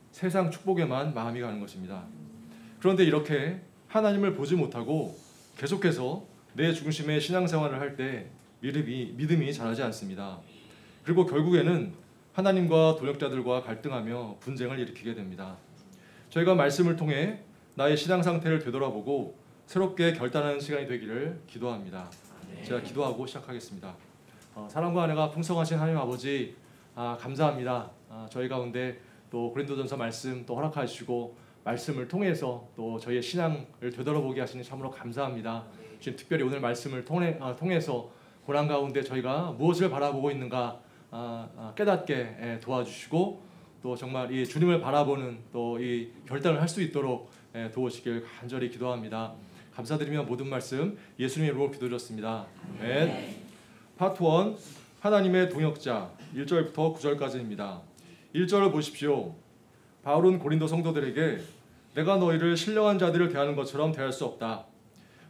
세상 축복에만 마음이 가는 것입니다. 그런데 이렇게 하나님을 보지 못하고 계속해서 내 중심의 신앙생활을 할 때 믿음이 자라지 않습니다. 그리고 결국에는 하나님과 동역자들과 갈등하며 분쟁을 일으키게 됩니다. 저희가 말씀을 통해 나의 신앙 상태를 되돌아보고 새롭게 결단하는 시간이 되기를 기도합니다. 제가 기도하고 시작하겠습니다. 사랑과 은혜가 풍성하신 하나님 아버지, 감사합니다. 저희 가운데 또 고린도전서 말씀 또 허락하시고 말씀을 통해서 또 저희의 신앙을 되돌아보게 하시니 참으로 감사합니다. 지금 특별히 오늘 말씀을 통해서 고난 가운데 저희가 무엇을 바라보고 있는가 깨닫게 도와주시고 또 정말 이 주님을 바라보는 또 이 결단을 할 수 있도록 도우시길 간절히 기도합니다. 감사드리며 모든 말씀 예수님의 이름으로 기도드렸습니다. 아멘. 파트 1, 하나님의 동역자 1절부터 9절까지입니다. 1절을 보십시오. 바울은 고린도 성도들에게 내가 너희를 신령한 자들을 대하는 것처럼 대할 수 없다.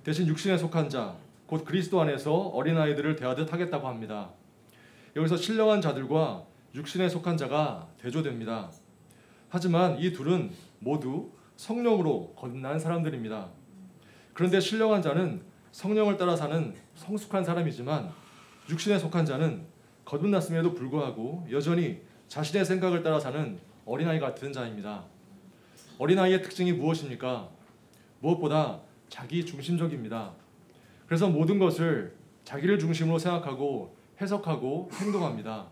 대신 육신에 속한 자, 곧 그리스도 안에서 어린아이들을 대하듯 하겠다고 합니다. 여기서 신령한 자들과 육신에 속한 자가 대조됩니다. 하지만 이 둘은 모두 성령으로 거듭난 사람들입니다. 그런데 신령한 자는 성령을 따라 사는 성숙한 사람이지만 육신에 속한 자는 거듭났음에도 불구하고 여전히 자신의 생각을 따라 사는 어린아이 같은 자입니다. 어린아이의 특징이 무엇입니까? 무엇보다 자기 중심적입니다. 그래서 모든 것을 자기를 중심으로 생각하고 해석하고 행동합니다.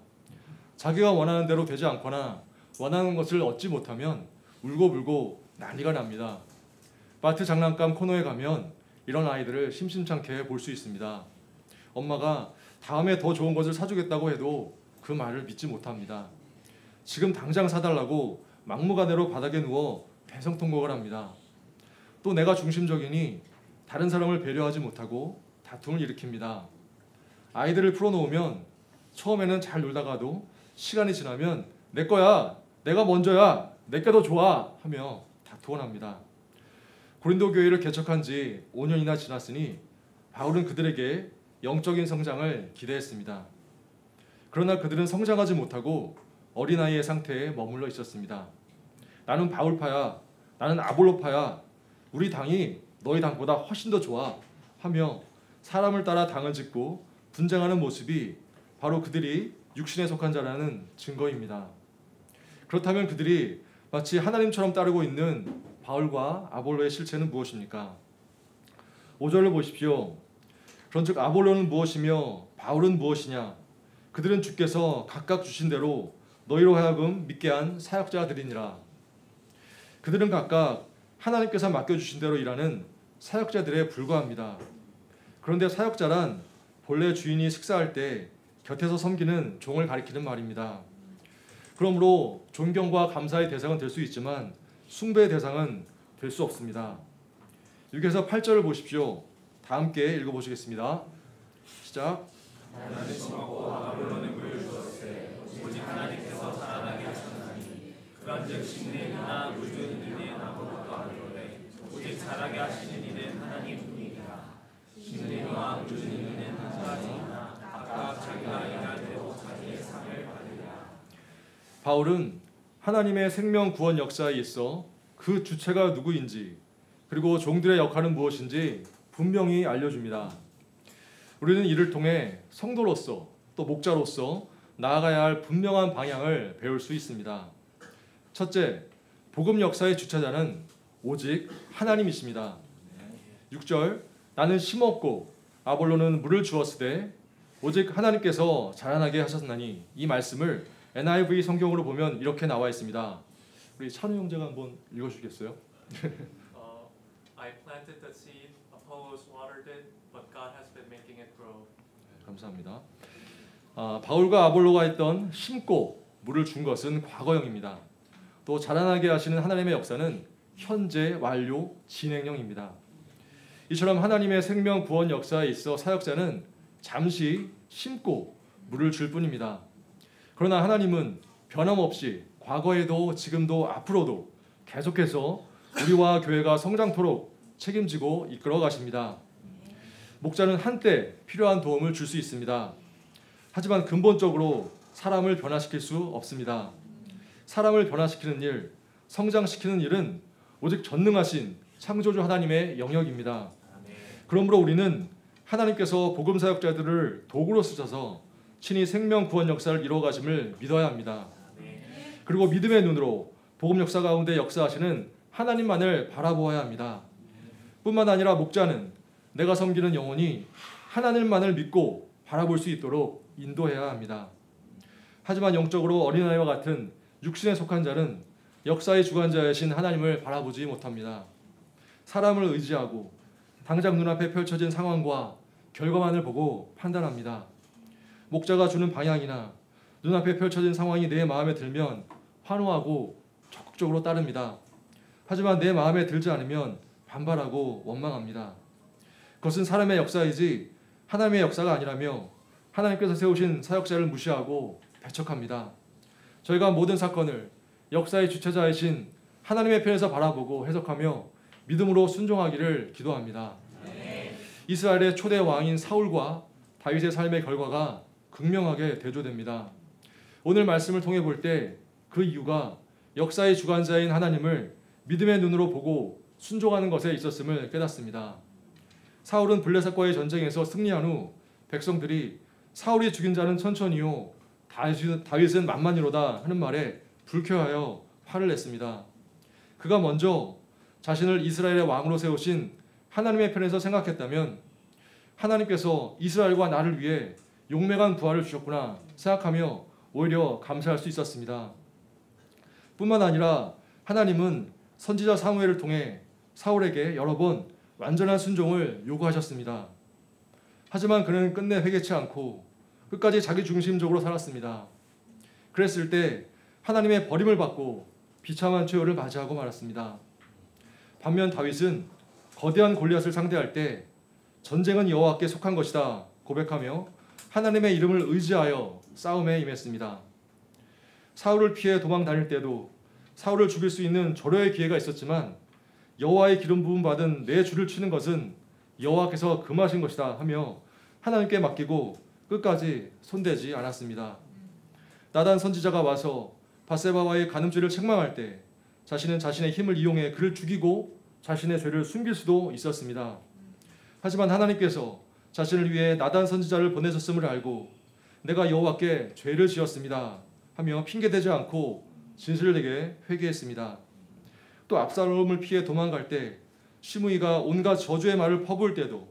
자기가 원하는 대로 되지 않거나 원하는 것을 얻지 못하면 울고불고 난리가 납니다. 마트 장난감 코너에 가면 이런 아이들을 심심찮게 볼 수 있습니다. 엄마가 다음에 더 좋은 것을 사주겠다고 해도 그 말을 믿지 못합니다. 지금 당장 사달라고 막무가내로 바닥에 누워 대성통곡을 합니다. 또 내가 중심적이니 다른 사람을 배려하지 못하고 다툼을 일으킵니다. 아이들을 풀어놓으면 처음에는 잘 놀다가도 시간이 지나면 내 거야, 내가 먼저야, 내게 더 좋아 하며 다투곤 합니다. 고린도 교회를 개척한 지 5년이나 지났으니 바울은 그들에게 영적인 성장을 기대했습니다. 그러나 그들은 성장하지 못하고 어린아이의 상태에 머물러 있었습니다. 나는 바울파야, 나는 아볼로파야, 우리 당이 너희 당보다 훨씬 더 좋아 하며 사람을 따라 당을 짓고 분쟁하는 모습이 바로 그들이 육신에 속한 자라는 증거입니다. 그렇다면 그들이 마치 하나님처럼 따르고 있는 바울과 아볼로의 실체는 무엇입니까? 5절을 보십시오. 그런즉 아볼로는 무엇이며 바울은 무엇이냐? 그들은 주께서 각각 주신 대로 너희로 하여금 믿게 한 사역자들이니라. 그들은 각각 하나님께서 맡겨주신 대로 일하는 사역자들에 불과합니다. 그런데 사역자란 본래 주인이 식사할 때 곁에서 섬기는 종을 가리키는 말입니다. 그러므로 존경과 감사의 대상은 될 수 있지만 숭배의 대상은 될 수 없습니다. 6에서 8절을 보십시오. 다 함께 읽어보시겠습니다. 시작. 하나님은 심었고 아볼로는 물을 주었으되 오직 하나님께서 자라나게 하셨나니 그런즉 심는 이나 물 주는 이는 아무것도 아니오되 오직 자라게 하시는 이는 하나님뿐이니라. 심는 이와 물 주는 이는 한 가지이나 각각 자기가 일할 대로 자기의 상을 받으리라. 바울은 하나님의 생명 구원 역사에 있어 그 주체가 누구인지 그리고 종들의 역할은 무엇인지 분명히 알려줍니다. 우리는 이를 통해 성도로서 또 목자로서 나아가야 할 분명한 방향을 배울 수 있습니다. 첫째, 복음 역사의 주체자는 오직 하나님이십니다. 6절, 나는 심었고 아볼로는 물을 주었으되 오직 하나님께서 자라나게 하셨나니, 이 말씀을 NIV 성경으로 보면 이렇게 나와 있습니다. 우리 찬우 형제가 한번 읽어주시겠어요? I planted the seed, Apollos watered it, but God has been making it grow. 감사합니다. 바울과 아볼로가 했던 심고 물을 준 것은 과거형입니다. 또 자라나게 하시는 하나님의 역사는 현재 완료 진행형입니다. 이처럼 하나님의 생명 구원 역사에 있어 사역자는 잠시 심고 물을 줄 뿐입니다. 그러나 하나님은 변함없이 과거에도 지금도 앞으로도 계속해서 우리와 교회가 성장토록 책임지고 이끌어 가십니다. 목자는 한때 필요한 도움을 줄 수 있습니다. 하지만 근본적으로 사람을 변화시킬 수 없습니다. 사람을 변화시키는 일, 성장시키는 일은 오직 전능하신 창조주 하나님의 영역입니다. 그러므로 우리는 하나님께서 복음 사역자들을 도구로 쓰셔서 친히 생명 구원 역사를 이루어 가심을 믿어야 합니다. 그리고 믿음의 눈으로 복음 역사 가운데 역사하시는 하나님만을 바라보아야 합니다. 뿐만 아니라 목자는 내가 섬기는 영혼이 하나님만을 믿고 바라볼 수 있도록 인도해야 합니다. 하지만 영적으로 어린아이와 같은 육신에 속한 자는 역사의 주관자이신 하나님을 바라보지 못합니다. 사람을 의지하고 당장 눈앞에 펼쳐진 상황과 결과만을 보고 판단합니다. 목자가 주는 방향이나 눈앞에 펼쳐진 상황이 내 마음에 들면 환호하고 적극적으로 따릅니다. 하지만 내 마음에 들지 않으면 반발하고 원망합니다. 그것은 사람의 역사이지 하나님의 역사가 아니라며 하나님께서 세우신 사역자를 무시하고 배척합니다. 저희가 모든 사건을 역사의 주체자이신 하나님의 편에서 바라보고 해석하며 믿음으로 순종하기를 기도합니다. 이스라엘의 초대 왕인 사울과 다윗의 삶의 결과가 극명하게 대조됩니다. 오늘 말씀을 통해 볼 때 그 이유가 역사의 주관자인 하나님을 믿음의 눈으로 보고 순종하는 것에 있었음을 깨닫습니다. 사울은 블레셋과의 전쟁에서 승리한 후 백성들이 사울이 죽인 자는 천천히요 다윗은 만만이로다 하는 말에 불쾌하여 화를 냈습니다. 그가 먼저 자신을 이스라엘의 왕으로 세우신 하나님의 편에서 생각했다면 하나님께서 이스라엘과 나를 위해 용맹한 부활을 주셨구나 생각하며 오히려 감사할 수 있었습니다. 뿐만 아니라 하나님은 선지자 사무엘을 통해 사울에게 여러 번 완전한 순종을 요구하셨습니다. 하지만 그는 끝내 회개치 않고 끝까지 자기 중심적으로 살았습니다. 그랬을 때 하나님의 버림을 받고 비참한 최후를 맞이하고 말았습니다. 반면 다윗은 거대한 골리앗을 상대할 때 전쟁은 여호와께 속한 것이다 고백하며 하나님의 이름을 의지하여 싸움에 임했습니다. 사울을 피해 도망 다닐 때도 사울을 죽일 수 있는 절호의 기회가 있었지만 여호와의 기름 부음 받은 내 주를 치는 것은 여호와께서 금하신 것이다 하며 하나님께 맡기고 끝까지 손대지 않았습니다. 나단 선지자가 와서 밧세바와의 간음죄를 책망할 때 자신은 자신의 힘을 이용해 그를 죽이고 자신의 죄를 숨길 수도 있었습니다. 하지만 하나님께서 자신을 위해 나단 선지자를 보내셨음을 알고 내가 여호와께 죄를 지었습니다 하며 핑계대지 않고 진실되게 회개했습니다. 또 압살롬을 피해 도망갈 때 시므이가 온갖 저주의 말을 퍼부을 때도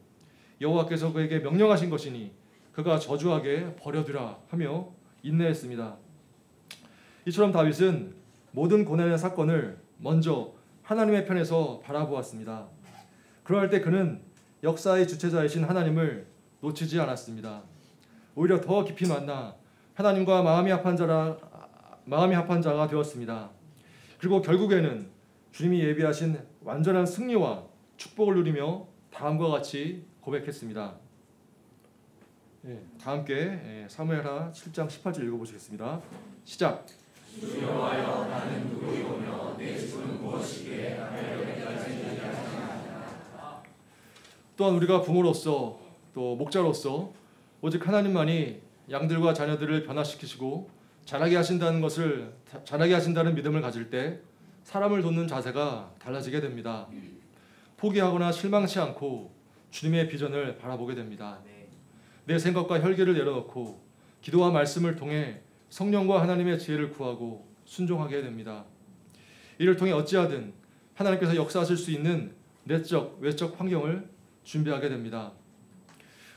여호와께서 그에게 명령하신 것이니 그가 저주하게 버려두라 하며 인내했습니다. 이처럼 다윗은 모든 고난의 사건을 먼저 하나님의 편에서 바라보았습니다. 그럴 때 그는 역사의 주체자이신 하나님을 놓치지 않았습니다. 오히려 더 깊이 만나 하나님과 마음이 합한 자가 되었습니다. 그리고 결국에는 주님이 예비하신 완전한 승리와 축복을 누리며 다음과 같이 고백했습니다. 다 함께 사무엘하 7장 18절 읽어보시겠습니다. 시작. 주 여호와여 나는 누구이오며 내 주는 무엇이기에 나를 여기까지 인도하시나이까. 또한 우리가 부모로서 또 목자로서 오직 하나님만이 양들과 자녀들을 변화시키시고 자라게 하신다는 믿음을 가질 때 사람을 돕는 자세가 달라지게 됩니다. 포기하거나 실망치 않고 주님의 비전을 바라보게 됩니다. 내 생각과 혈기를 내려놓고 기도와 말씀을 통해 성령과 하나님의 지혜를 구하고 순종하게 됩니다. 이를 통해 어찌하든 하나님께서 역사하실 수 있는 내적, 외적 환경을 준비하게 됩니다.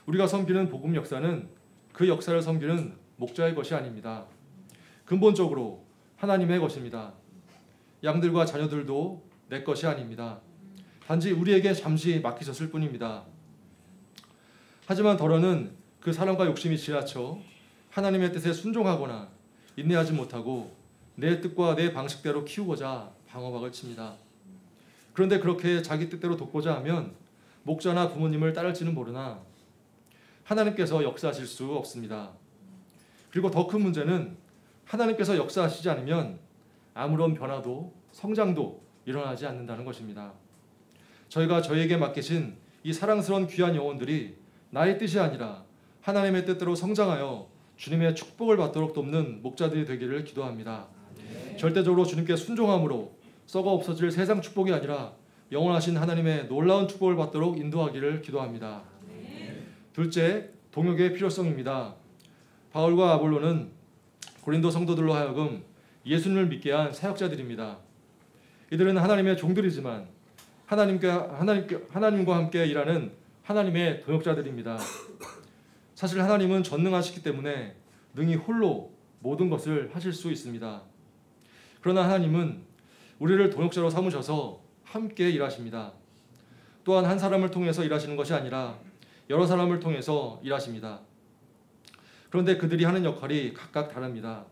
우리가 섬기는 복음 역사는 그 역사를 섬기는 목자의 것이 아닙니다. 근본적으로 하나님의 것입니다. 양들과 자녀들도 내 것이 아닙니다. 단지 우리에게 잠시 맡기셨을 뿐입니다. 하지만 더러는 그 사랑과 욕심이 지나쳐 하나님의 뜻에 순종하거나 인내하지 못하고 내 뜻과 내 방식대로 키우고자 방어막을 칩니다. 그런데 그렇게 자기 뜻대로 돕고자 하면 목자나 부모님을 따를지는 모르나 하나님께서 역사하실 수 없습니다. 그리고 더 큰 문제는 하나님께서 역사하시지 않으면 아무런 변화도 성장도 일어나지 않는다는 것입니다. 저희가 저희에게 맡기신 이 사랑스러운 귀한 영혼들이 나의 뜻이 아니라 하나님의 뜻대로 성장하여 주님의 축복을 받도록 돕는 목자들이 되기를 기도합니다. 절대적으로 주님께 순종함으로 썩어 없어질 세상 축복이 아니라 영원하신 하나님의 놀라운 축복을 받도록 인도하기를 기도합니다. 둘째, 동역의 필요성입니다. 바울과 아볼로는 고린도 성도들로 하여금 예수님을 믿게 한 사역자들입니다. 이들은 하나님의 종들이지만 하나님과 함께 일하는 하나님의 동역자들입니다. 사실 하나님은 전능하시기 때문에 능히 홀로 모든 것을 하실 수 있습니다. 그러나 하나님은 우리를 동역자로 삼으셔서 함께 일하십니다. 또한 한 사람을 통해서 일하시는 것이 아니라 여러 사람을 통해서 일하십니다. 그런데 그들이 하는 역할이 각각 다릅니다.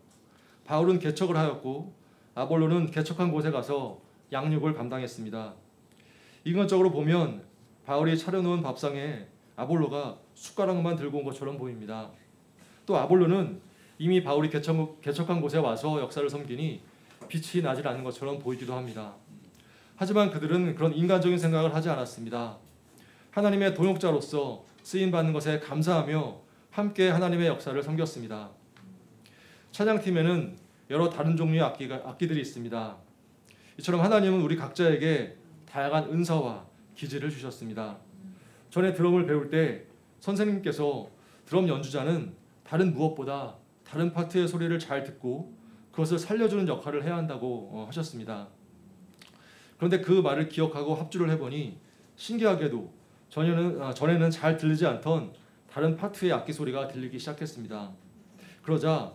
바울은 개척을 하였고 아볼로는 개척한 곳에 가서 양육을 감당했습니다. 인간적으로 보면 바울이 차려놓은 밥상에 아볼로가 숟가락만 들고 온 것처럼 보입니다. 또 아볼로는 이미 바울이 개척한 곳에 와서 역사를 섬기니 빛이 나질 않는 것처럼 보이기도 합니다. 하지만 그들은 그런 인간적인 생각을 하지 않았습니다. 하나님의 동역자로서 쓰임받는 것에 감사하며 함께 하나님의 역사를 섬겼습니다. 찬양팀에는 여러 다른 종류의 악기들이 있습니다. 이처럼 하나님은 우리 각자에게 다양한 은사와 기질을 주셨습니다. 전에 드럼을 배울 때 선생님께서 드럼 연주자는 다른 무엇보다 다른 파트의 소리를 잘 듣고 그것을 살려주는 역할을 해야 한다고 하셨습니다. 그런데 그 말을 기억하고 합주를 해보니 신기하게도 전에는 잘 들리지 않던 다른 파트의 악기 소리가 들리기 시작했습니다. 그러자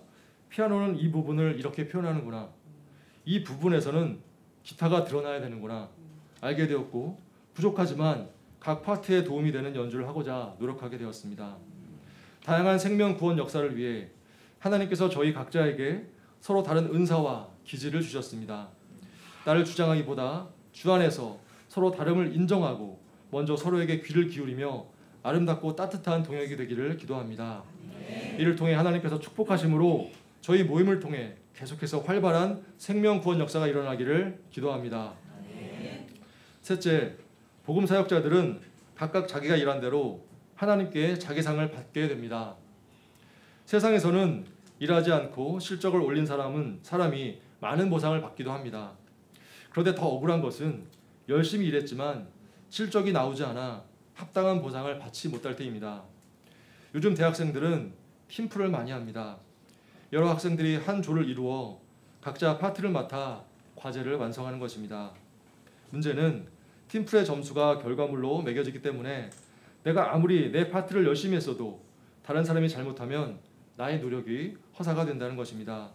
피아노는 이 부분을 이렇게 표현하는구나, 이 부분에서는 기타가 드러나야 되는구나 알게 되었고, 부족하지만 각 파트에 도움이 되는 연주를 하고자 노력하게 되었습니다. 다양한 생명 구원 역사를 위해 하나님께서 저희 각자에게 서로 다른 은사와 기질을 주셨습니다. 나를 주장하기보다 주 안에서 서로 다름을 인정하고 먼저 서로에게 귀를 기울이며 아름답고 따뜻한 동역이 되기를 기도합니다. 이를 통해 하나님께서 축복하심으로 저희 모임을 통해 계속해서 활발한 생명 구원 역사가 일어나기를 기도합니다. 셋째, 복음 사역자들은 각각 자기가 일한 대로 하나님께 자기 상을 받게 됩니다. 세상에서는 일하지 않고 실적을 올린 사람이 많은 보상을 받기도 합니다. 그런데 더 억울한 것은 열심히 일했지만 실적이 나오지 않아 합당한 보상을 받지 못할 때입니다. 요즘 대학생들은 팀플을 많이 합니다. 여러 학생들이 한 조를 이루어 각자 파트를 맡아 과제를 완성하는 것입니다. 문제는 팀플의 점수가 결과물로 매겨지기 때문에 내가 아무리 내 파트를 열심히 했어도 다른 사람이 잘못하면 나의 노력이 허사가 된다는 것입니다.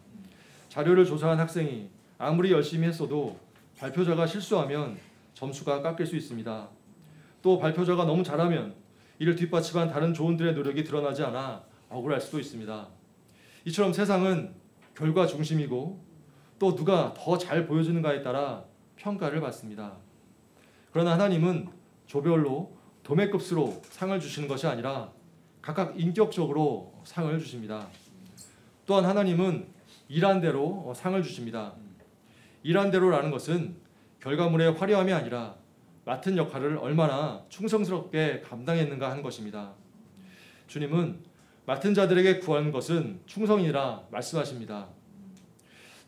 자료를 조사한 학생이 아무리 열심히 했어도 발표자가 실수하면 점수가 깎일 수 있습니다. 또 발표자가 너무 잘하면 이를 뒷받침한 다른 조원들의 노력이 드러나지 않아 억울할 수도 있습니다. 이처럼 세상은 결과 중심이고 또 누가 더 잘 보여주는가에 따라 평가를 받습니다. 그러나 하나님은 조별로 도매급수로 상을 주시는 것이 아니라 각각 인격적으로 상을 주십니다. 또한 하나님은 일한 대로 상을 주십니다. 일한 대로라는 것은 결과물의 화려함이 아니라 맡은 역할을 얼마나 충성스럽게 감당했는가 하는 것입니다. 주님은 맡은 자들에게 구하는 것은 충성이라 말씀하십니다.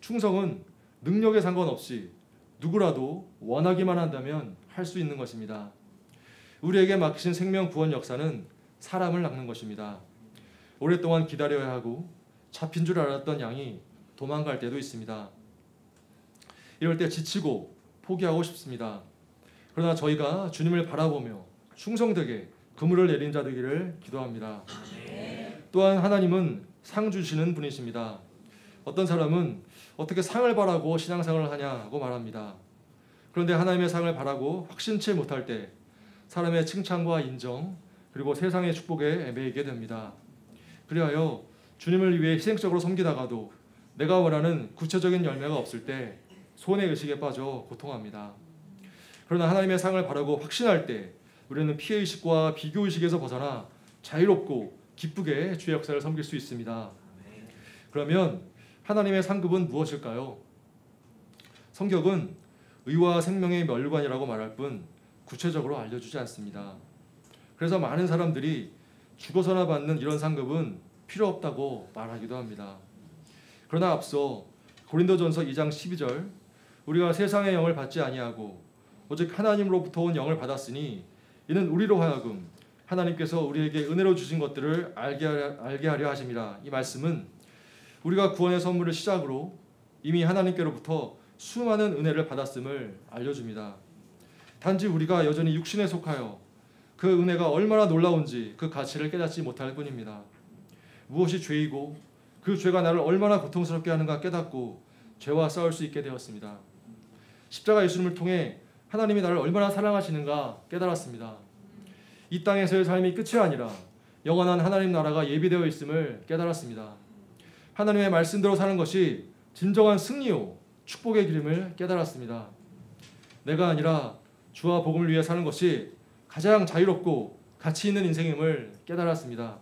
충성은 능력에 상관없이 누구라도 원하기만 한다면 할 수 있는 것입니다. 우리에게 맡기신 생명 구원 역사는 사람을 낚는 것입니다. 오랫동안 기다려야 하고 잡힌 줄 알았던 양이 도망갈 때도 있습니다. 이럴 때 지치고 포기하고 싶습니다. 그러나 저희가 주님을 바라보며 충성되게 그물을 내린 자 되기를 기도합니다. 또한 하나님은 상 주시는 분이십니다. 어떤 사람은 어떻게 상을 바라고 신앙생활을 하냐고 말합니다. 그런데 하나님의 상을 바라고 확신치 못할 때 사람의 칭찬과 인정 그리고 세상의 축복에 매이게 됩니다. 그리하여 주님을 위해 희생적으로 섬기다가도 내가 원하는 구체적인 열매가 없을 때 손해 의식에 빠져 고통합니다. 그러나 하나님의 상을 바라고 확신할 때 우리는 피해의식과 비교의식에서 벗어나 자유롭고 기쁘게 주의 역사를 섬길 수 있습니다. 그러면 하나님의 상급은 무엇일까요? 성경은 의와 생명의 멸관이라고 말할 뿐 구체적으로 알려주지 않습니다. 그래서 많은 사람들이 죽어서나 받는 이런 상급은 필요 없다고 말하기도 합니다. 그러나 앞서 고린도전서 2장 12절 우리가 세상의 영을 받지 아니하고 오직 하나님으로부터 온 영을 받았으니 이는 우리로 하여금 하나님께서 우리에게 은혜로 주신 것들을 알게 하려 하심이라. 이 말씀은 우리가 구원의 선물을 시작으로 이미 하나님께로부터 수많은 은혜를 받았음을 알려줍니다. 단지 우리가 여전히 육신에 속하여 그 은혜가 얼마나 놀라운지 그 가치를 깨닫지 못할 뿐입니다. 무엇이 죄이고 그 죄가 나를 얼마나 고통스럽게 하는가 깨닫고 죄와 싸울 수 있게 되었습니다. 십자가 예수님을 통해 하나님이 나를 얼마나 사랑하시는가 깨달았습니다. 이 땅에서의 삶이 끝이 아니라 영원한 하나님 나라가 예비되어 있음을 깨달았습니다. 하나님의 말씀대로 사는 것이 진정한 승리요 축복의 길임을 깨달았습니다. 내가 아니라 주와 복음을 위해 사는 것이 가장 자유롭고 가치 있는 인생임을 깨달았습니다.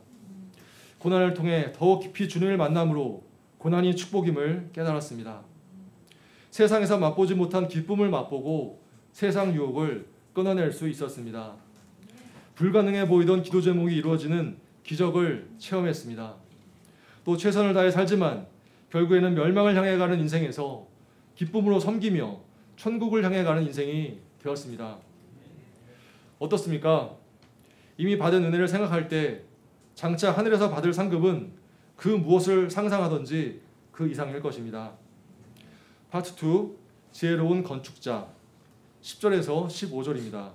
고난을 통해 더욱 깊이 주님을 만남으로 고난이 축복임을 깨달았습니다. 세상에서 맛보지 못한 기쁨을 맛보고 세상 유혹을 끊어낼 수 있었습니다. 불가능해 보이던 기도 제목이 이루어지는 기적을 체험했습니다. 또 최선을 다해 살지만 결국에는 멸망을 향해 가는 인생에서 기쁨으로 섬기며 천국을 향해 가는 인생이 되었습니다. 어떻습니까? 이미 받은 은혜를 생각할 때 장차 하늘에서 받을 상급은 그 무엇을 상상하든지 그 이상일 것입니다. 파트 2 지혜로운 건축자 10절에서 15절입니다.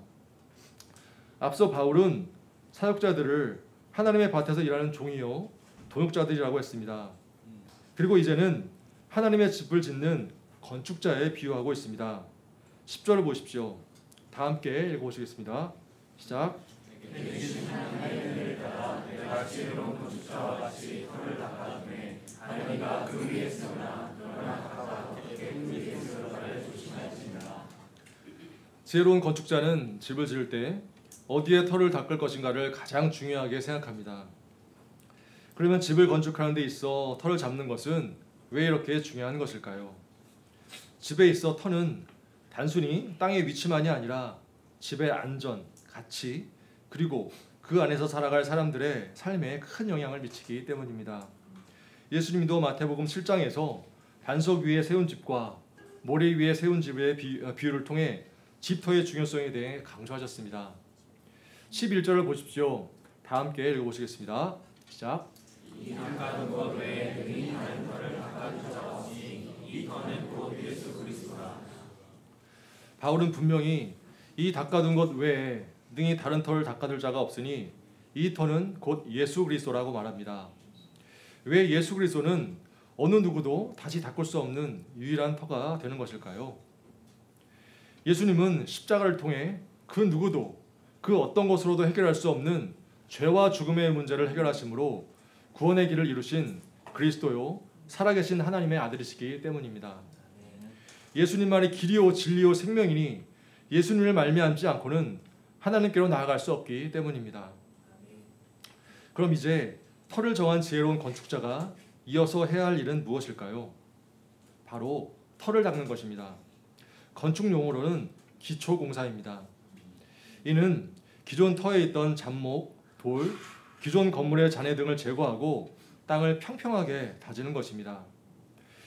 앞서 바울은 사역자들을 하나님의 밭에서 일하는 종이요 동역자들이라고 했습니다. 그리고 이제는 하나님의 집을 짓는 건축자에 비유하고 있습니다. 10절을 보십시오. 다 함께 읽어보시겠습니다. 시작. 지혜로운 건축자는 집을 지을 때 어디에 터를 닦을 것인가를 가장 중요하게 생각합니다. 그러면 집을 건축하는 데 있어 터를 잡는 것은 왜 이렇게 중요한 것일까요? 집에 있어 터는 단순히 땅의 위치만이 아니라 집의 안전, 가치, 그리고 그 안에서 살아갈 사람들의 삶에 큰 영향을 미치기 때문입니다. 예수님도 마태복음 7장에서 반석 위에 세운 집과 모래 위에 세운 집의 비유를 통해 집터의 중요성에 대해 강조하셨습니다. 11절을 보십시오. 다 함께 읽어보시겠습니다. 시작. 이 닦아둔 것 외에 능히 다른 터를 닦아줄 자 없이 이 터는 곧 예수 그리스도라. 바울은 분명히 이 닦아둔 것 외에 능히 다른 터를 닦아둘 자가 없으니 이 터는 곧 예수 그리스도라고 말합니다. 왜 예수 그리스도는 어느 누구도 다시 닦을 수 없는 유일한 터가 되는 것일까요? 예수님은 십자가를 통해 그 누구도 그 어떤 것으로도 해결할 수 없는 죄와 죽음의 문제를 해결하심으로 구원의 길을 이루신 그리스도요 살아계신 하나님의 아들이시기 때문입니다. 예수님만이 길이요 진리요 생명이니 예수님을 말미암지 않고는 하나님께로 나아갈 수 없기 때문입니다. 그럼 이제 터를 정한 지혜로운 건축자가 이어서 해야 할 일은 무엇일까요? 바로 터를 닦는 것입니다. 건축 용어로는 기초공사입니다. 이는 기존 터에 있던 잡목, 돌, 기존 건물의 잔해 등을 제거하고 땅을 평평하게 다지는 것입니다.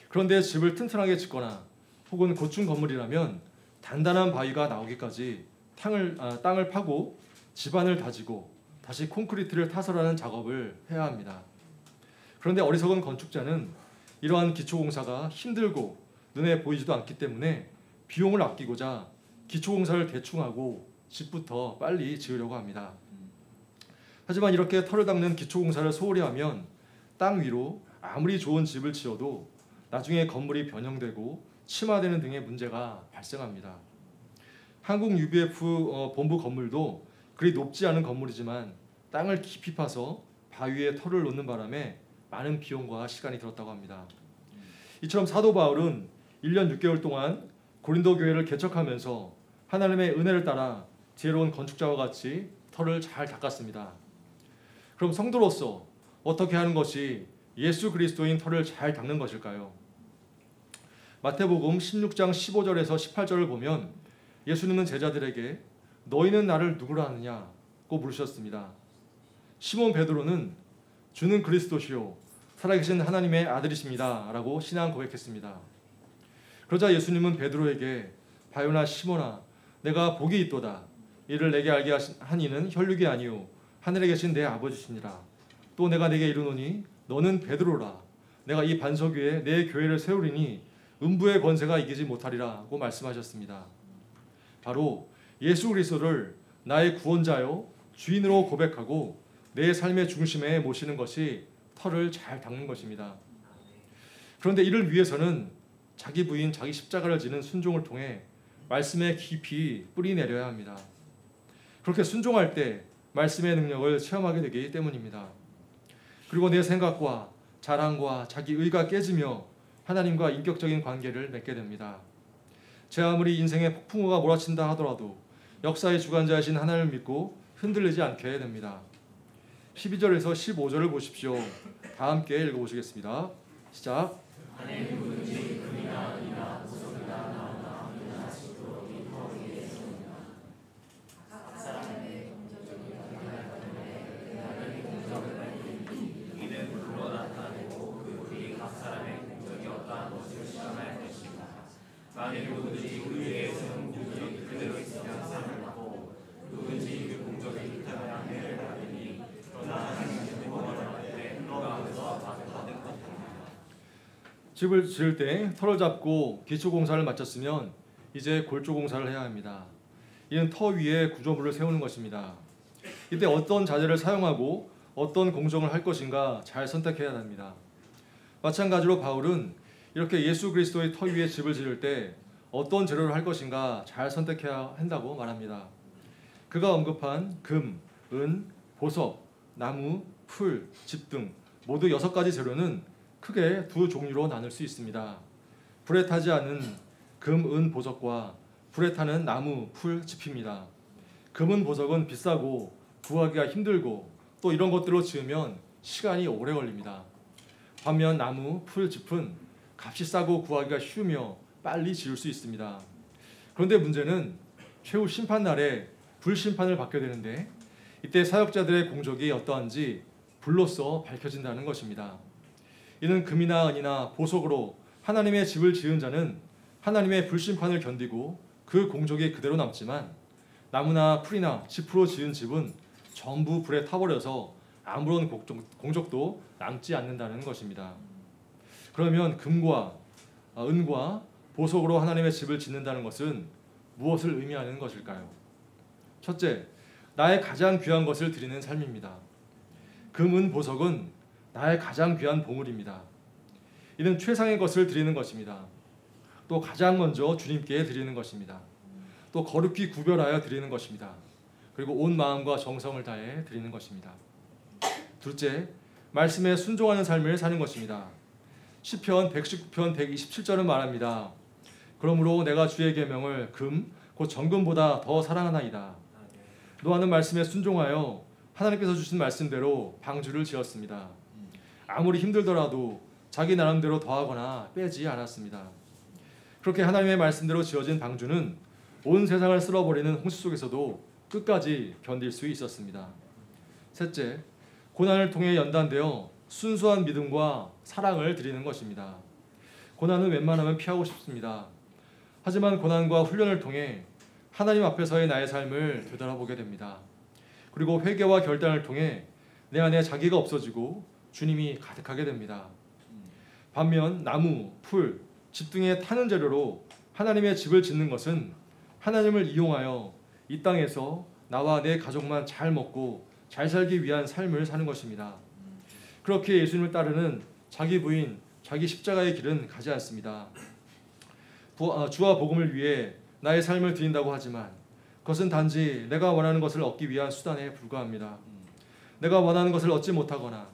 그런데 집을 튼튼하게 짓거나 혹은 고층 건물이라면 단단한 바위가 나오기까지 땅을 파고 집안을 다지고 다시 콘크리트를 타설하는 작업을 해야 합니다. 그런데 어리석은 건축자는 이러한 기초공사가 힘들고 눈에 보이지도 않기 때문에 비용을 아끼고자 기초공사를 대충 하고 집부터 빨리 지으려고 합니다. 하지만 이렇게 터를 닦는 기초공사를 소홀히 하면 땅 위로 아무리 좋은 집을 지어도 나중에 건물이 변형되고 침하되는 등의 문제가 발생합니다. 한국 UBF 본부 건물도 그리 높지 않은 건물이지만 땅을 깊이 파서 바위에 터를 놓는 바람에 많은 비용과 시간이 들었다고 합니다. 이처럼 사도 바울은 1년 6개월 동안 고린도 교회를 개척하면서 하나님의 은혜를 따라 지혜로운 건축자와 같이 터를 잘 닦았습니다. 그럼 성도로서 어떻게 하는 것이 예수 그리스도인 터를 잘 닦는 것일까요? 마태복음 16장 15절에서 18절을 보면 예수님은 제자들에게 너희는 나를 누구라 하느냐고 물으셨습니다. 시몬 베드로는 주는 그리스도시요 살아계신 하나님의 아들이십니다 라고 신앙 고백했습니다. 그러자 예수님은 베드로에게 바요나 시몬아 내가 복이 있도다. 이를 내게 알게 한 이는 혈육이 아니요 하늘에 계신 내 아버지시니라. 또 내가 내게 이르노니 너는 베드로라. 내가 이 반석 위에 내 교회를 세우리니 음부의 권세가 이기지 못하리라고 말씀하셨습니다. 바로 예수 그리스도를 나의 구원자요 주인으로 고백하고 내 삶의 중심에 모시는 것이 터를 잘 닦는 것입니다. 그런데 이를 위해서는 자기 부인 자기 십자가를 지는 순종을 통해 말씀에 깊이 뿌리 내려야 합니다. 그렇게 순종할 때 말씀의 능력을 체험하게 되기 때문입니다. 그리고 내 생각과 자랑과 자기 의가 깨지며 하나님과 인격적인 관계를 맺게 됩니다. 제 아무리 인생의 폭풍우가 몰아친다 하더라도 역사의 주관자이신 하나님을 믿고 흔들리지 않게 됩니다. 12절에서 15절을 보십시오. 다 함께 읽어보시겠습니다. 시작. 만일 누구든지 그에게 세운 공적이 그대로 있으면 상을 받고 누구든지 그 공적이 있다면 해를 받으니 그러나 하나님의 구원을 받을 때 가운데서 받은 것. 집을 지을 때 터를 잡고 기초 공사를 마쳤으면 이제 골조 공사를 해야 합니다. 이는 터 위에 구조물을 세우는 것입니다. 이때 어떤 자재를 사용하고 어떤 공정을 할 것인가 잘 선택해야 합니다. 마찬가지로 바울은 이렇게 예수 그리스도의 터 위에 집을 지을 때 어떤 재료를 할 것인가 잘 선택해야 한다고 말합니다. 그가 언급한 금, 은, 보석, 나무, 풀, 집 등 모두 6가지 재료는 크게 두 종류로 나눌 수 있습니다. 불에 타지 않은 금, 은, 보석과 불에 타는 나무, 풀, 짚입니다. 금은 보석은 비싸고 구하기가 힘들고 또 이런 것들로 지으면 시간이 오래 걸립니다. 반면 나무, 풀, 짚은 값이 싸고 구하기가 쉬우며 빨리 지을 수 있습니다. 그런데 문제는 최후 심판날에 불심판을 받게 되는데 이때 사역자들의 공적이 어떠한지 불로써 밝혀진다는 것입니다. 이는 금이나 은이나 보석으로 하나님의 집을 지은 자는 하나님의 불심판을 견디고 그 공적이 그대로 남지만 나무나 풀이나 짚으로 지은 집은 전부 불에 타버려서 아무런 공적도 남지 않는다는 것입니다. 그러면 금과 은과 보석으로 하나님의 집을 짓는다는 것은 무엇을 의미하는 것일까요? 첫째, 나의 가장 귀한 것을 드리는 삶입니다. 금, 은, 보석은 나의 가장 귀한 보물입니다. 이는 최상의 것을 드리는 것입니다. 또 가장 먼저 주님께 드리는 것입니다. 또 거룩히 구별하여 드리는 것입니다. 그리고 온 마음과 정성을 다해 드리는 것입니다. 둘째, 말씀에 순종하는 삶을 사는 것입니다. 시편 119편 127절은 말합니다. 그러므로 내가 주의 계명을 금, 곧 정금보다 더 사랑하나이다. 노아는 말씀에 순종하여 하나님께서 주신 말씀대로 방주를 지었습니다. 아무리 힘들더라도 자기 나름대로 더하거나 빼지 않았습니다. 그렇게 하나님의 말씀대로 지어진 방주는 온 세상을 쓸어버리는 홍수 속에서도 끝까지 견딜 수 있었습니다. 셋째, 고난을 통해 연단되어 순수한 믿음과 사랑을 드리는 것입니다. 고난은 웬만하면 피하고 싶습니다. 하지만 고난과 훈련을 통해 하나님 앞에서의 나의 삶을 되돌아보게 됩니다. 그리고 회개와 결단을 통해 내 안에 자기가 없어지고 주님이 가득하게 됩니다. 반면 나무, 풀, 집 등의 타는 재료로 하나님의 집을 짓는 것은 하나님을 이용하여 이 땅에서 나와 내 가족만 잘 먹고 잘 살기 위한 삶을 사는 것입니다. 그렇게 예수님을 따르는 자기 부인, 자기 십자가의 길은 가지 않습니다. 주와 복음을 위해 나의 삶을 드린다고 하지만 그것은 단지 내가 원하는 것을 얻기 위한 수단에 불과합니다. 내가 원하는 것을 얻지 못하거나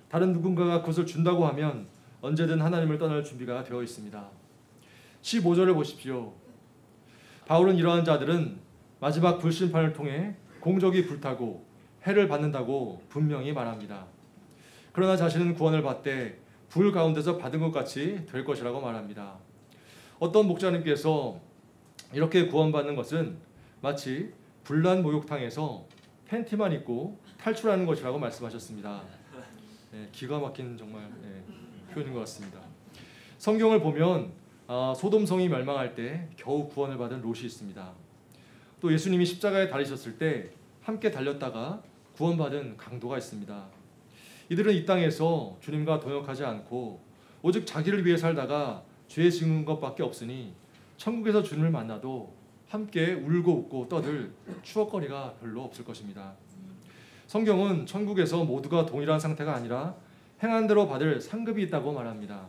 다른 누군가가 그것을 준다고 하면 언제든 하나님을 떠날 준비가 되어 있습니다. 15절을 보십시오. 바울은 이러한 자들은 마지막 불심판을 통해 공적이 불타고 해를 받는다고 분명히 말합니다. 그러나 자신은 구원을 받되 불 가운데서 받은 것 같이 될 것이라고 말합니다. 어떤 목자님께서 이렇게 구원받는 것은 마치 불난 목욕탕에서 팬티만 입고 탈출하는 것이라고 말씀하셨습니다. 기가 막힌 정말 표현인 것 같습니다. 성경을 보면 소돔성이 멸망할 때 겨우 구원을 받은 롯이 있습니다. 또 예수님이 십자가에 달리셨을 때 함께 달렸다가 구원받은 강도가 있습니다. 이들은 이 땅에서 주님과 동역하지 않고 오직 자기를 위해 살다가 죄 지은 것밖에 없으니 천국에서 주님을 만나도 함께 울고 웃고 떠들 추억거리가 별로 없을 것입니다. 성경은 천국에서 모두가 동일한 상태가 아니라 행한 대로 받을 상급이 있다고 말합니다.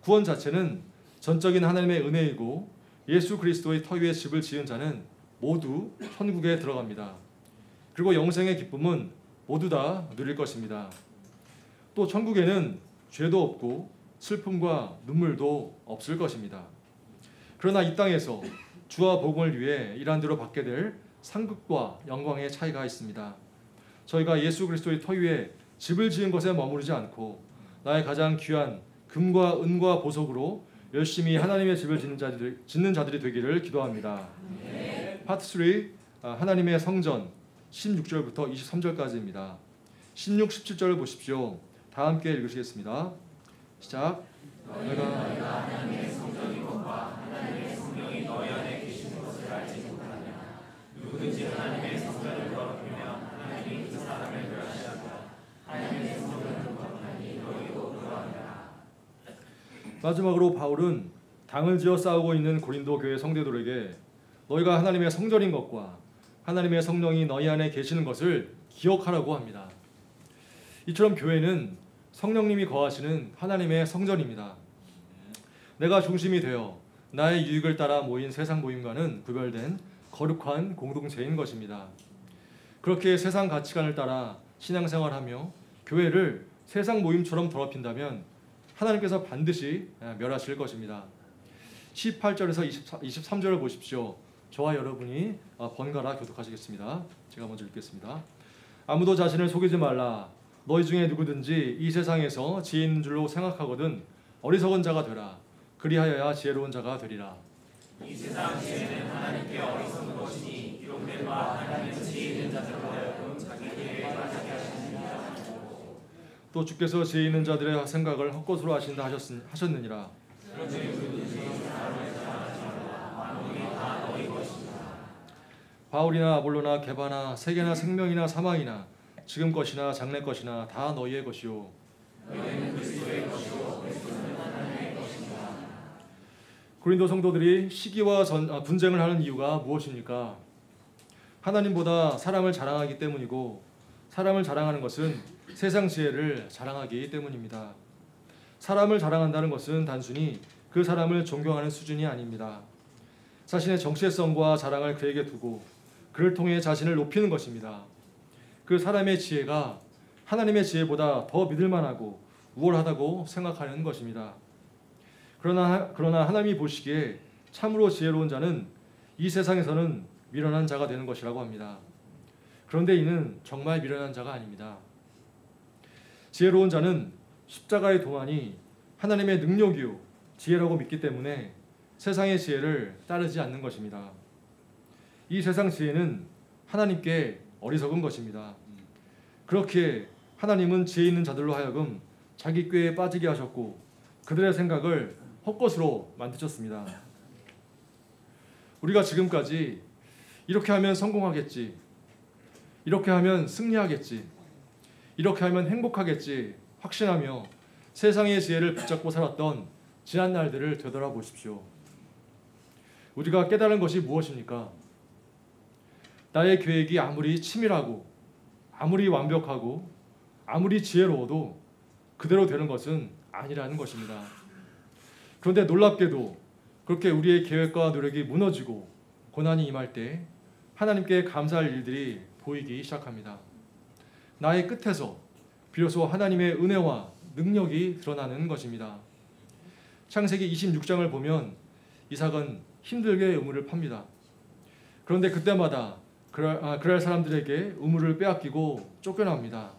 구원 자체는 전적인 하나님의 은혜이고 예수 그리스도의 터 위에 집을 지은 자는 모두 천국에 들어갑니다. 그리고 영생의 기쁨은 모두 다 누릴 것입니다. 또 천국에는 죄도 없고 슬픔과 눈물도 없을 것입니다. 그러나 이 땅에서 주와 복음을 위해 일한 대로 받게 될 상급과 영광의 차이가 있습니다. 저희가 예수 그리스도의 터 위에 집을 지은 것에 머무르지 않고 나의 가장 귀한 금과 은과 보석으로 열심히 하나님의 집을 짓는 자들이 되기를 기도합니다. 파트 3 하나님의 성전 16절부터 23절까지입니다. 16, 17절을 보십시오. 다 함께 읽으시겠습니다. 시작. 너희가 하나님의 성전인 것과 하나님의 성령이 너희 안에 계시는 것을 알지 못하느냐. 누구든지 하나님의 성전을 더럽히면 하나님이 그 사람을 멸하시리라. 하나님의 성전을 더럽히니 너희도 그러하리라. 마지막으로 바울은 당을 지어 싸우고 있는 고린도 교회 성도들에게 너희가 하나님의 성전인 것과 하나님의 성령이 너희 안에 계시는 것을 기억하라고 합니다. 이처럼 교회는 성령님이 거하시는 하나님의 성전입니다. 내가 중심이 되어 나의 유익을 따라 모인 세상 모임과는 구별된 거룩한 공동체인 것입니다. 그렇게 세상 가치관을 따라 신앙생활하며 교회를 세상 모임처럼 더럽힌다면 하나님께서 반드시 멸하실 것입니다. 18절에서 23절을 보십시오. 저와 여러분이 번갈아 교독하시겠습니다. 제가 먼저 읽겠습니다. 아무도 자신을 속이지 말라. 너희 중에 누구든지 이 세상에서 지혜 있는 줄로 생각하거든 어리석은 자가 되라. 그리하여야 지혜로운 자가 되리라. 이 세상 지혜는 하나님께 어리석은 것이니 기록된 바 하나님은 지혜 있는 자들로 하여금 자기 기회에 빠지게 하시느니라. 또 주께서 지혜 있는 자들의 생각을 헛것으로 하신다 하셨느니라. 그런즉 누구든지 사람을 사랑하지 말라. 만물이 다 너희 것이니라. 바울이나 아볼로나 게바나 세계나 생명이나 사망이나 지금 것이나 장래 것이나 다 너희의 것이요. 너희는 그리스도의 것이요 그리스도는 하나님의 것이니라. 고린도 성도들이 시기와 분쟁을 하는 이유가 무엇입니까? 하나님보다 사람을 자랑하기 때문이고 사람을 자랑하는 것은 세상 지혜를 자랑하기 때문입니다. 사람을 자랑한다는 것은 단순히 그 사람을 존경하는 수준이 아닙니다. 자신의 정체성과 자랑을 그에게 두고 그를 통해 자신을 높이는 것입니다. 그 사람의 지혜가 하나님의 지혜보다 더 믿을만하고 우월하다고 생각하는 것입니다. 그러나 하나님이 보시기에 참으로 지혜로운 자는 이 세상에서는 미련한 자가 되는 것이라고 합니다. 그런데 이는 정말 미련한 자가 아닙니다. 지혜로운 자는 십자가의 도만이 하나님의 능력이요 지혜라고 믿기 때문에 세상의 지혜를 따르지 않는 것입니다. 이 세상 지혜는 하나님께 어리석은 것입니다. 그렇게 하나님은 지혜 있는 자들로 하여금 자기 꾀에 빠지게 하셨고 그들의 생각을 헛것으로 만드셨습니다. 우리가 지금까지 이렇게 하면 성공하겠지, 이렇게 하면 승리하겠지, 이렇게 하면 행복하겠지 확신하며 세상의 지혜를 붙잡고 살았던 지난 날들을 되돌아보십시오. 우리가 깨달은 것이 무엇입니까? 나의 계획이 아무리 치밀하고 아무리 완벽하고 아무리 지혜로워도 그대로 되는 것은 아니라는 것입니다. 그런데 놀랍게도 그렇게 우리의 계획과 노력이 무너지고 고난이 임할 때 하나님께 감사할 일들이 보이기 시작합니다. 나의 끝에서 비로소 하나님의 은혜와 능력이 드러나는 것입니다. 창세기 26장을 보면 이삭은 힘들게 우물을 팝니다. 그런데 그때마다 그럴 사람들에게 우물을 빼앗기고 쫓겨납니다.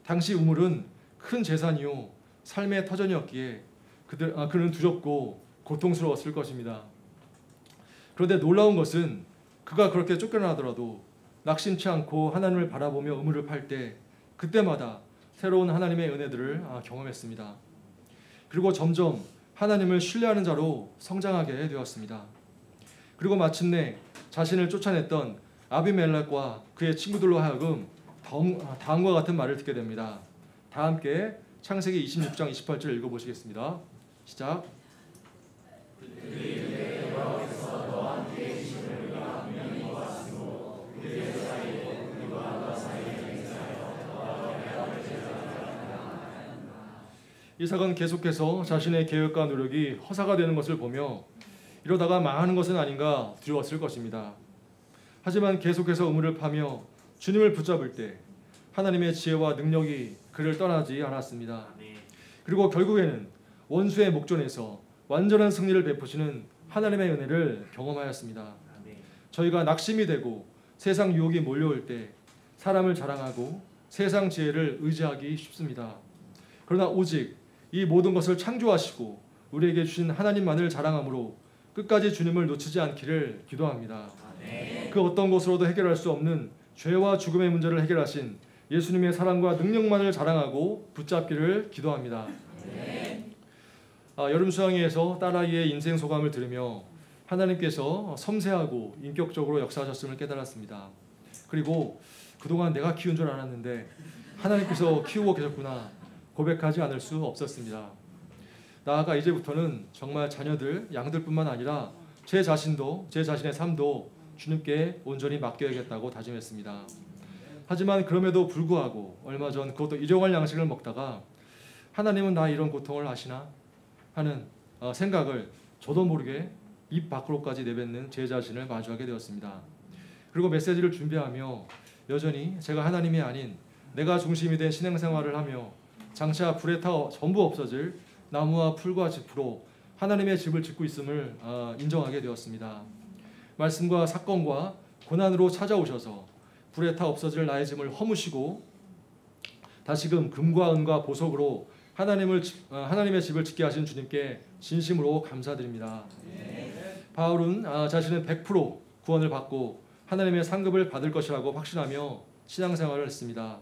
당시 우물은 큰 재산이요 삶의 터전이었기에 그는 두렵고 고통스러웠을 것입니다. 그런데 놀라운 것은 그가 그렇게 쫓겨나더라도 낙심치 않고 하나님을 바라보며 우물을 팔 때 그때마다 새로운 하나님의 은혜들을 경험했습니다. 그리고 점점 하나님을 신뢰하는 자로 성장하게 되었습니다. 그리고 마침내 자신을 쫓아냈던 아비멜렉과 그의 친구들로 하여금 다음과 같은 말을 듣게 됩니다. 다 함께 창세기 26장 28절 읽어보시겠습니다. 시작. 이삭은 계속해서 자신의 계획과 노력이 허사가 되는 것을 보며 이러다가 망하는 것은 아닌가 두려웠을 것입니다. 하지만 계속해서 우물을 파며 주님을 붙잡을 때 하나님의 지혜와 능력이 그를 떠나지 않았습니다. 그리고 결국에는 원수의 목전에서 완전한 승리를 베푸시는 하나님의 은혜를 경험하였습니다. 저희가 낙심이 되고 세상 유혹이 몰려올 때 사람을 자랑하고 세상 지혜를 의지하기 쉽습니다. 그러나 오직 이 모든 것을 창조하시고 우리에게 주신 하나님만을 자랑함으로 끝까지 주님을 놓치지 않기를 기도합니다. 그 어떤 것으로도 해결할 수 없는 죄와 죽음의 문제를 해결하신 예수님의 사랑과 능력만을 자랑하고 붙잡기를 기도합니다. 여름 수양회에서 딸아이의 인생 소감을 들으며 하나님께서 섬세하고 인격적으로 역사하셨음을 깨달았습니다. 그리고 그동안 내가 키운 줄 알았는데 하나님께서 키우고 계셨구나 고백하지 않을 수 없었습니다. 나아가 이제부터는 정말 자녀들, 양들뿐만 아니라 제 자신도, 제 자신의 삶도 주님께 온전히 맡겨야겠다고 다짐했습니다. 하지만 그럼에도 불구하고 얼마 전 그것도 일용할 양식을 먹다가 하나님은 나 이런 고통을 아시나 하는 생각을 저도 모르게 입 밖으로까지 내뱉는 제 자신을 마주하게 되었습니다. 그리고 메시지를 준비하며 여전히 제가 하나님이 아닌 내가 중심이 된 신앙생활을 하며 장차 불에 타 전부 없어질 나무와 풀과 짚으로 하나님의 집을 짓고 있음을 인정하게 되었습니다. 말씀과 사건과 고난으로 찾아오셔서 불에 타 없어질 나의 짐을 허무시고 다시금 금과 은과 보석으로 하나님의 집을 짓게 하신 주님께 진심으로 감사드립니다. 바울은 자신은 100% 구원을 받고 하나님의 상급을 받을 것이라고 확신하며 신앙생활을 했습니다.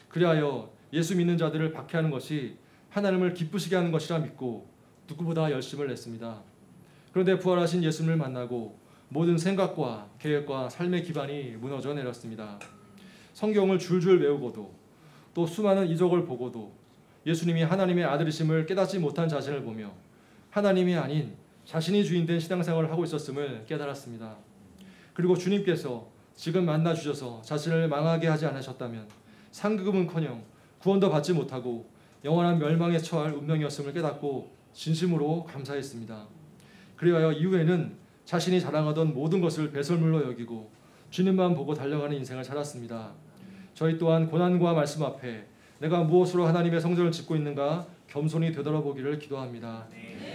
그리하여 예수 믿는 자들을 박해하는 것이 하나님을 기쁘시게 하는 것이라 믿고 누구보다 열심을 냈습니다. 그런데 부활하신 예수님을 만나고 모든 생각과 계획과 삶의 기반이 무너져 내렸습니다. 성경을 줄줄 외우고도 또 수많은 이적을 보고도 예수님이 하나님의 아들이심을 깨닫지 못한 자신을 보며 하나님이 아닌 자신이 주인된 신앙생활을 하고 있었음을 깨달았습니다. 그리고 주님께서 지금 만나주셔서 자신을 망하게 하지 않으셨다면 상급은커녕 구원도 받지 못하고 영원한 멸망에 처할 운명이었음을 깨닫고 진심으로 감사했습니다. 그리하여 이후에는 자신이 자랑하던 모든 것을 배설물로 여기고 주님만 보고 달려가는 인생을 살았습니다. 저희 또한 고난과 말씀 앞에 내가 무엇으로 하나님의 성전을 짓고 있는가 겸손히 되돌아보기를 기도합니다.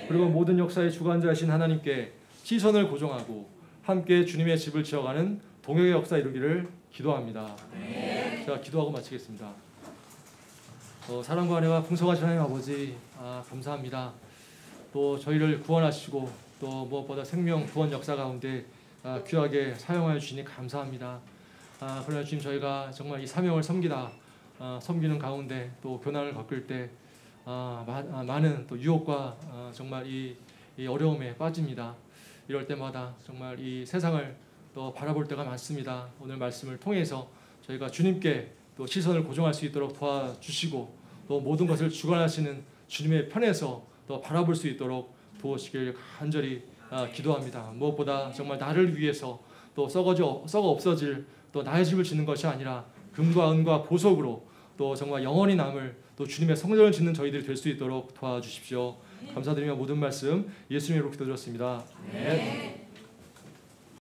그리고 모든 역사의 주관자이신 하나님께 시선을 고정하고 함께 주님의 집을 지어가는 동역의 역사 이루기를 기도합니다. 제가 기도하고 마치겠습니다. 사랑과 은혜와 풍성하신 하나님 아버지 감사합니다. 또 저희를 구원하시고 또 무엇보다 생명 구원 역사 가운데 귀하게 사용하여 주시니 감사합니다. 그러나 주님 저희가 정말 이 사명을 섬기는 가운데 또 고난을 겪을 때 많은 또 유혹과 정말 이 어려움에 빠집니다. 이럴 때마다 정말 이 세상을 또 바라볼 때가 많습니다. 오늘 말씀을 통해서 저희가 주님께 또 시선을 고정할 수 있도록 도와주시고 또 모든 것을 주관하시는 주님의 편에서 또 바라볼 수 있도록 도우시길 간절히 기도합니다. 무엇보다 정말 나를 위해서 또 썩어 없어질 또 나의 집을 짓는 것이 아니라 금과 은과 보석으로 또 정말 영원히 남을 또 주님의 성전을 짓는 저희들이 될 수 있도록 도와주십시오. 감사드리며 모든 말씀 예수님의 이름으로 기도드렸습니다. 네.